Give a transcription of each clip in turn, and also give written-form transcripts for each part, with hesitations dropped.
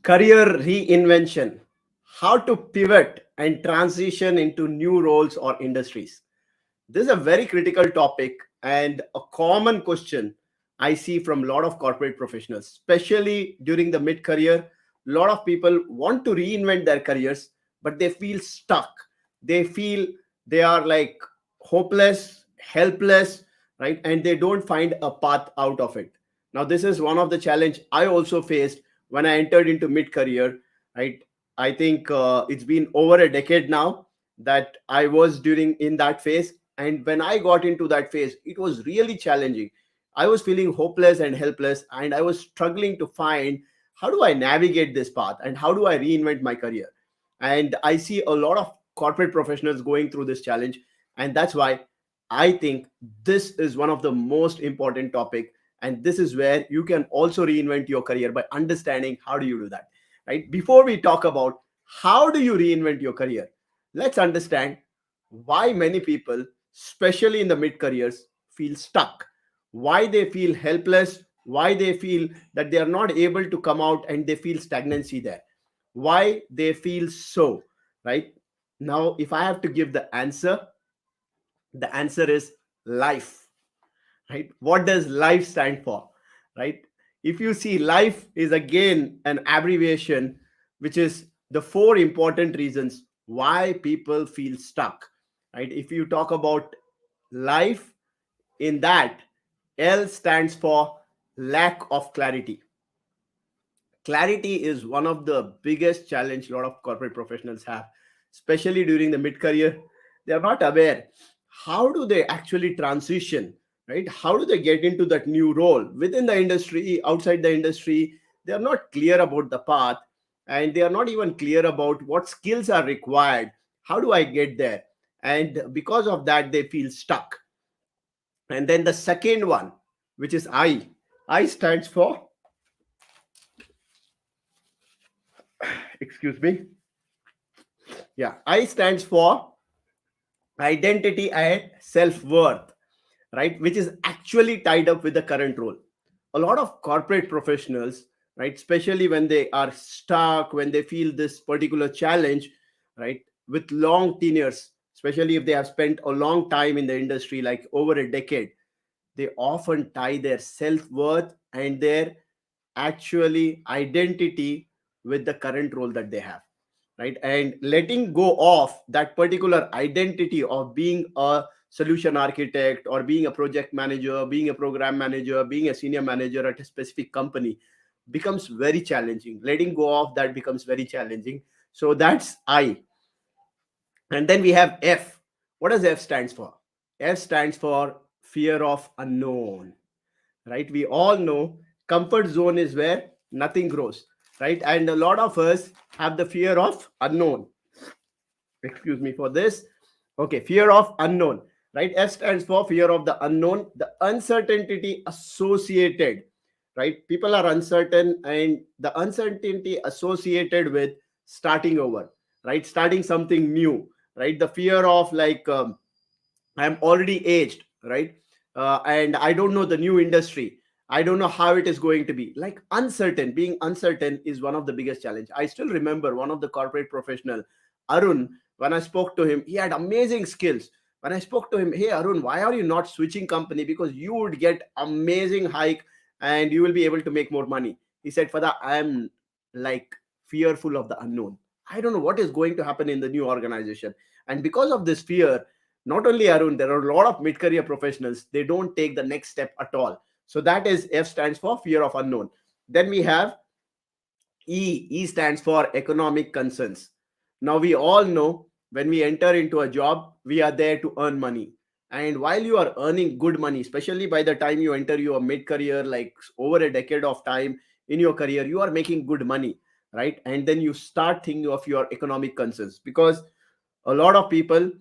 Career reinvention, how to pivot and transition into new roles or industries. This is a very critical topic and a common question I see from a lot of corporate professionals, especially during the mid career. A lot of people want to reinvent their careers, but they feel stuck. They feel they are like hopeless, helpless, right? And they don't find a path out of it. Now, this is one of the challenge I also faced when I entered into mid career, right? I think it's been over a decade now that I was during in that phase, and when I got into that phase, it was really challenging. I was feeling hopeless and helpless, and I was struggling to find how do I navigate this path and how do I reinvent my career. And I see a lot of corporate professionals going through this challenge, and that's why I think this is one of the most important topic. And this is where you can also reinvent your career by understanding how do you do that, right? Before we talk about how do you reinvent your career, let's understand why many people, especially in the mid careers, feel stuck, why they feel helpless, why they feel that they are not able to come out and they feel stagnancy there, why they feel so, right? Now, if I have to give the answer is life, right? What does life stand for, right? If you see, life is again an abbreviation, which is the four important reasons why people feel stuck, right? If you talk about life, in that, L stands for lack of clarity. Clarity is one of the biggest challenge a lot of corporate professionals have, especially during the mid career. They are not aware how do they actually transition, right? How do they get into that new role within the industry, outside the industry? They are not clear about the path, and they are not even clear about what skills are required. How do I get there? And because of that, they feel stuck. And then the second one, which is I stands for, excuse me, yeah, I stands for identity and self-worth, right? Which is actually tied up with the current role. A lot of corporate professionals, right, especially when they are stuck, when they feel this particular challenge, right, with long tenures, especially if they have spent a long time in the industry, like over a decade, they often tie their self-worth and their actually identity with the current role that they have, right? And letting go of that particular identity of being a solution architect or being a project manager, being a program manager, being a senior manager at a specific company becomes very challenging. Letting go of that becomes very challenging. So that's I. And then we have F. What does F stands for? F stands for fear of unknown, right? We all know comfort zone is where nothing grows, right? And a lot of us have the fear of unknown. Excuse me for this. Okay, fear of unknown, right? F stands for fear of the unknown, the uncertainty associated, right? People are uncertain, and the uncertainty associated with starting over, right? Starting something new, right? The fear of like, I'm already aged, right? And I don't know the new industry. I don't know how it is going to be. Like uncertain, being uncertain is one of the biggest challenge. I still remember one of the corporate professional, Arun. When I spoke to him, he had amazing skills. When I spoke to him, hey Arun, why are you not switching company? Because you would get amazing hike and you will be able to make more money. He said, Fada, I am like fearful of the unknown. I don't know what is going to happen in the new organization. And because of this fear, not only Arun, there are a lot of mid-career professionals, they don't take the next step at all. So that is F stands for fear of unknown. Then we have E stands for economic concerns. Now we all know when we enter into a job, we are there to earn money. And while you are earning good money, especially by the time you enter your mid-career, like over a decade of time in your career, you are making good money, right? And then you start thinking of your economic concerns, because a lot of people,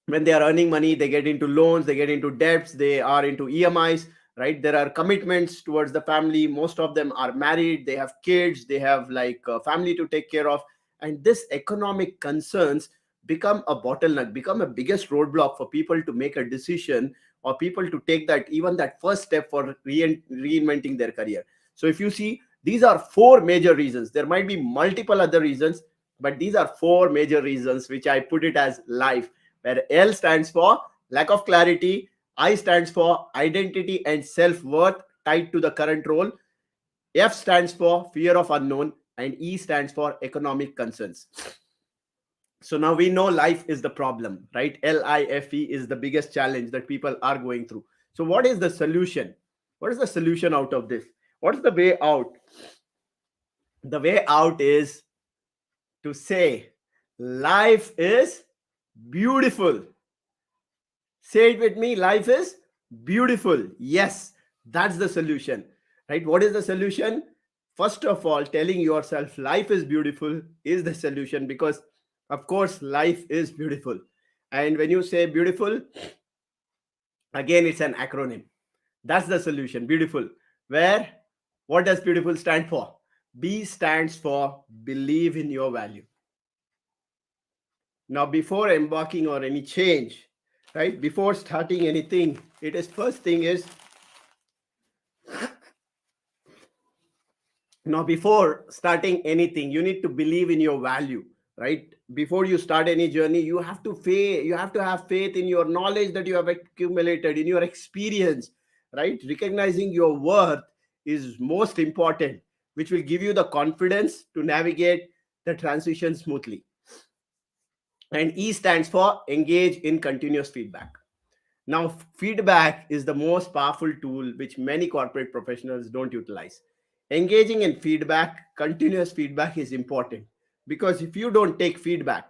when they are earning money, they get into loans, they get into debts, they are into emis, right? There are commitments towards the family. Most of them are married, they have kids, they have like a family to take care of. And this economic concerns become a bottleneck, become a biggest roadblock for people to make a decision, or people to take that even that first step for reinventing their career. So if you see, These are four major reasons. There might be multiple other reasons, but these are four major reasons which I put it as life, where L stands for lack of clarity, I stands for identity and self-worth tied to the current role, F stands for fear of unknown, and E stands for economic concerns. So now we know life is the problem, right? Life is the biggest challenge that people are going through. So what is the solution? What is the solution out of this? What's the way out? The way out is to say life is beautiful. Say it with me, life is beautiful. Yes, that's the solution, right? What is the solution? First of all, telling yourself life is beautiful is the solution, because of course life is beautiful. And when you say beautiful, again it's an acronym. That's the solution, beautiful. Where, what does beautiful stand for? B stands for believe in your value. Now, before embarking on any change, right, before starting anything, it is first thing is, now before starting anything, you need to believe in your value, right? Before you start any journey, you have to have faith in your knowledge that you have accumulated, in your experience, right? Recognizing your worth is most important, which will give you the confidence to navigate the transition smoothly. And E stands for engage in continuous feedback. Now, feedback is the most powerful tool which many corporate professionals don't utilize. Engaging in feedback, continuous feedback is important, because if you don't take feedback,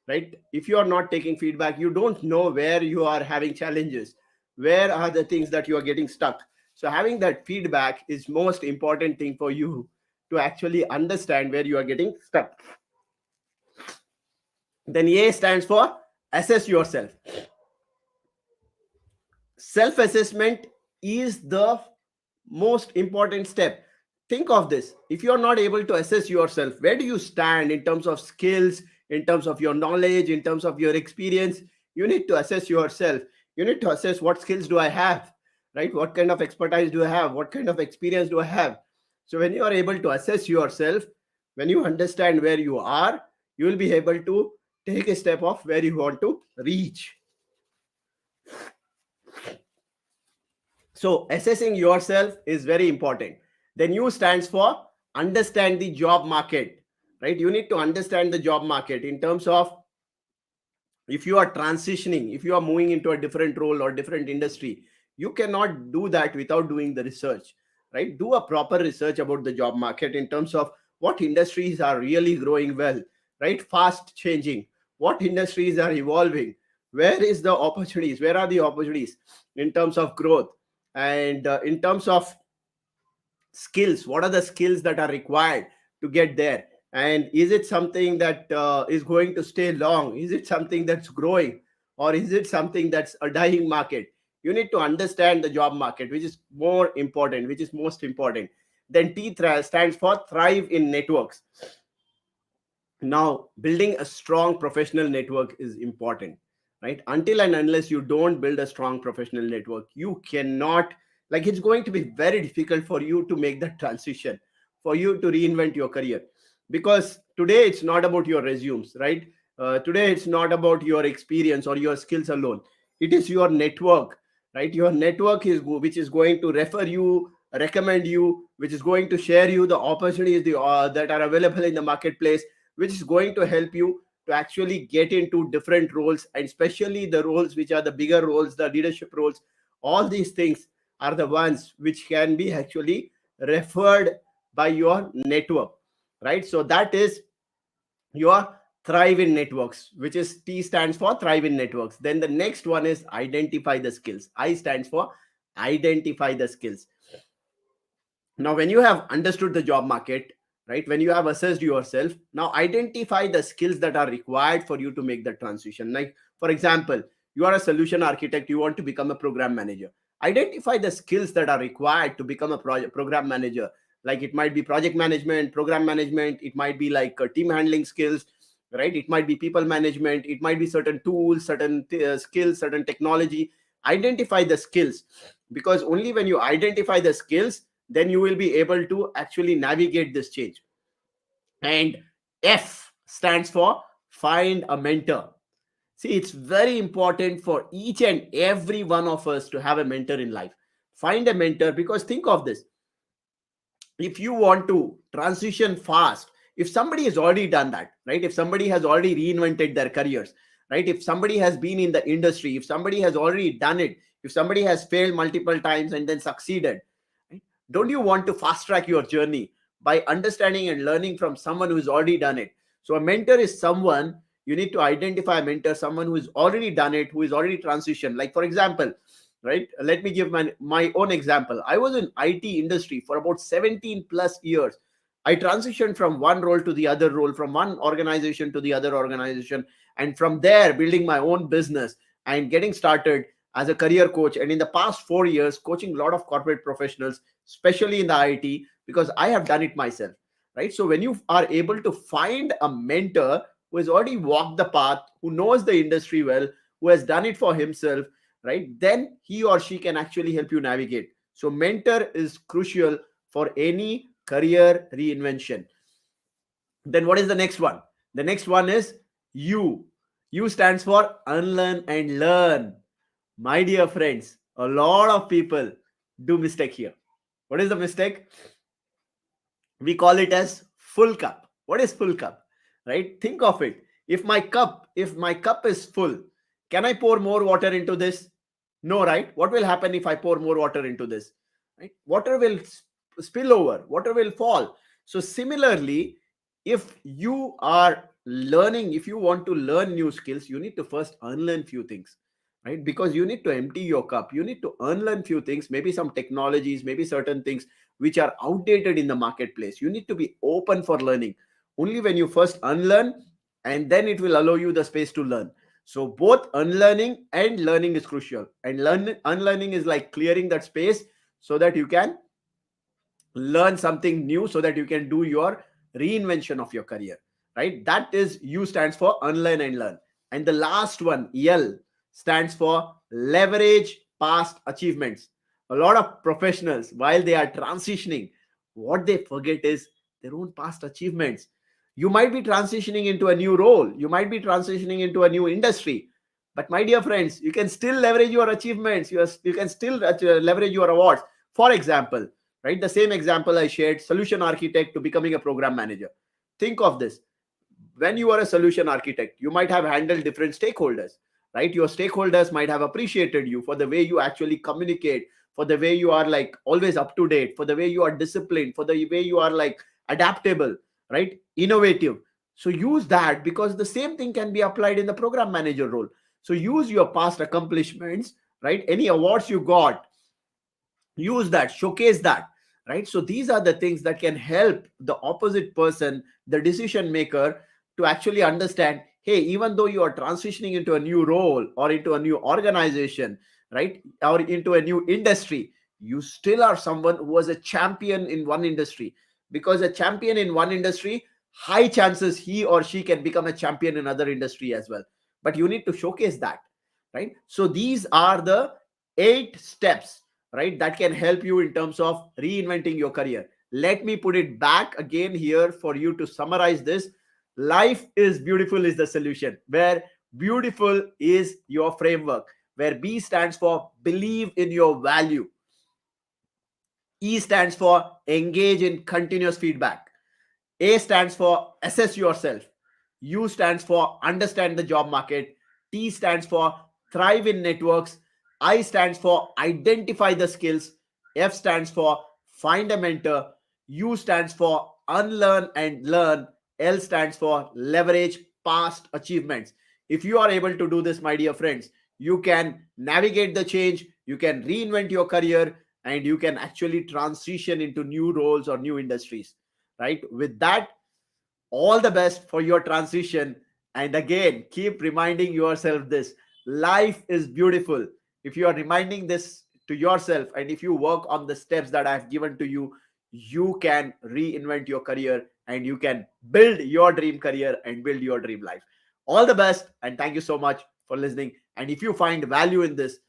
right, if you are not taking feedback, you don't know where you are having challenges, where are the things that you are getting stuck. So, having that feedback is most important thing for you to actually understand where you are getting stuck. Then A stands for assess yourself. Self assessment is the most important step. Think of this: if you are not able to assess yourself, where do you stand in terms of skills, in terms of your knowledge, in terms of your experience? You need to assess yourself. You need to assess, what skills do I have, right? What kind of expertise do I have? What kind of experience do I have? So when you are able to assess yourself, when you understand where you are, you will be able to take a step of where you want to reach. So assessing yourself is very important. Then U stands for understand the job market, right? You need to understand the job market in terms of, if you are transitioning, if you are moving into a different role or different industry, you cannot do that without doing the research, right? Do a proper research about the job market in terms of what industries are really growing well, right? Fast changing, what industries are evolving, where is the opportunities, where are the opportunities in terms of growth, and in terms of skills, what are the skills that are required to get there, and is it something that is going to stay long, is it something that's growing, or is it something that's a dying market? You need to understand the job market, which is more important, which is most important. Then stands for thrive in networks. Now, building a strong professional network is important, right? Until and unless you don't build a strong professional network, you cannot, like, it's going to be very difficult for you to make that transition, for you to reinvent your career. Because today it's not about your resumes, right? Today it's not about your experience or your skills alone. It is your network, right? Your network is which is going to refer you, recommend you, which is going to share you the opportunities that are available in the marketplace, which is going to help you to actually get into different roles, and especially the roles which are the bigger roles, the leadership roles. All these things are the ones which can be actually referred by your network, right? So that is your thrive in networks, which is T stands for thrive in networks. Then the next one is identify the skills. I stands for identify the skills. Now, when you have understood the job market, right, when you have assessed yourself, now identify the skills that are required for you to make the transition. Like, for example, you are a solution architect, you want to become a program manager. Identify the skills that are required to become a program manager. Like, it might be project management, program management, it might be like team handling skills, right? It might be people management, it might be certain tools, certain skills, certain technology. Identify the skills, because only when you identify the skills, then you will be able to actually navigate this change. And F stands for find a mentor. See, it's very important for each and every one of us to have a mentor in life. Find a mentor, because think of this: if you want to transition fast, if somebody has already done that, right? If somebody has already reinvented their careers, right? If somebody has been in the industry, if somebody has already done it, if somebody has failed multiple times and then succeeded, right? Don't you want to fast track your journey by understanding and learning from someone who's already done it? So a mentor is someone, you need to identify a mentor, someone who has already done it, who is already transitioned. Like, for example, right, let me give my own example. I was in IT industry for about 17 plus years. I transitioned from one role to the other role, from one organization to the other organization, and from there building my own business and getting started as a career coach. And in the past 4 years, coaching a lot of corporate professionals, especially in the IT, because I have done it myself, right? So when you are able to find a mentor who has already walked the path, who knows the industry well, who has done it for himself, right, then he or she can actually help you navigate. So mentor is crucial for any career reinvention. Then what is the next one? The next one is U. U stands for unlearn and learn. My dear friends, a lot of people do mistake here. What is the mistake? We call it as full cup. What is full cup? Right? Think of it. If my cup is full, can I pour more water into this? No, right? What will happen if I pour more water into this? Right? Water will spill over, water will fall. So similarly, if you are learning, if you want to learn new skills, you need to first unlearn few things, right? Because you need to empty your cup. You need to unlearn few things, maybe some technologies, maybe certain things which are outdated in the marketplace. You need to be open for learning. Only when you first unlearn, and then it will allow you the space to learn. So both unlearning and learning is crucial. And unlearning is like clearing that space so that you can learn something new, so that you can do your reinvention of your career, right? That is U stands for unlearn and learn. And the last one, L, stands for leverage past achievements. A lot of professionals, while they are transitioning, what they forget is their own past achievements. You might be transitioning into a new role, you might be transitioning into a new industry, but my dear friends, you can still leverage your achievements. You can still leverage your awards. For example, right, the same example I shared, solution architect to becoming a program manager. Think of this: when you are a solution architect, you might have handled different stakeholders, right? Your stakeholders might have appreciated you for the way you actually communicate, for the way you are like always up to date, for the way you are disciplined, for the way you are like adaptable, right, innovative. So use that, because the same thing can be applied in the program manager role. So use your past accomplishments, right? Any awards you got, use that, showcase that, right? So these are the things that can help the opposite person, the decision maker, to actually understand, hey, even though you are transitioning into a new role or into a new organization, right, or into a new industry, you still are someone who was a champion in one industry. Because a champion in one industry, high chances he or she can become a champion in other industry as well. But you need to showcase that, right? So these are the 8 steps, right, that can help you in terms of reinventing your career. Let me put it back again here for you to summarize this. Life is beautiful is the solution, where beautiful is your framework, where B stands for believe in your value, E stands for engage in continuous feedback, A stands for assess yourself, U stands for understand the job market, T stands for thrive in networks, I stands for identify the skills, F stands for find a mentor, U stands for unlearn and learn, L stands for leverage past achievements. If you are able to do this, my dear friends, you can navigate the change, you can reinvent your career, and you can actually transition into new roles or new industries, right? With that, all the best for your transition. And again, keep reminding yourself this: life is beautiful. If you are reminding this to yourself, and if you work on the steps that I've given to you, you can reinvent your career, and you can build your dream career and build your dream life. All the best, and thank you so much for listening. And if you find value in this,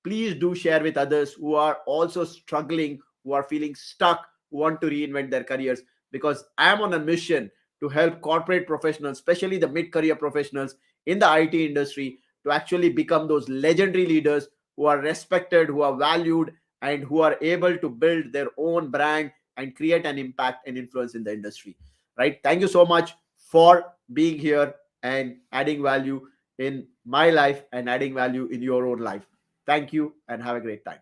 please do share with others who are also struggling, who are feeling stuck, who want to reinvent their careers, because I am on a mission to help corporate professionals, especially the mid-career professionals in the IT industry, to actually become those legendary leaders who are respected, who are valued, and who are able to build their own brand and create an impact and influence in the industry. Right? Thank you so much for being here and adding value in my life and adding value in your own life. Thank you and have a great time.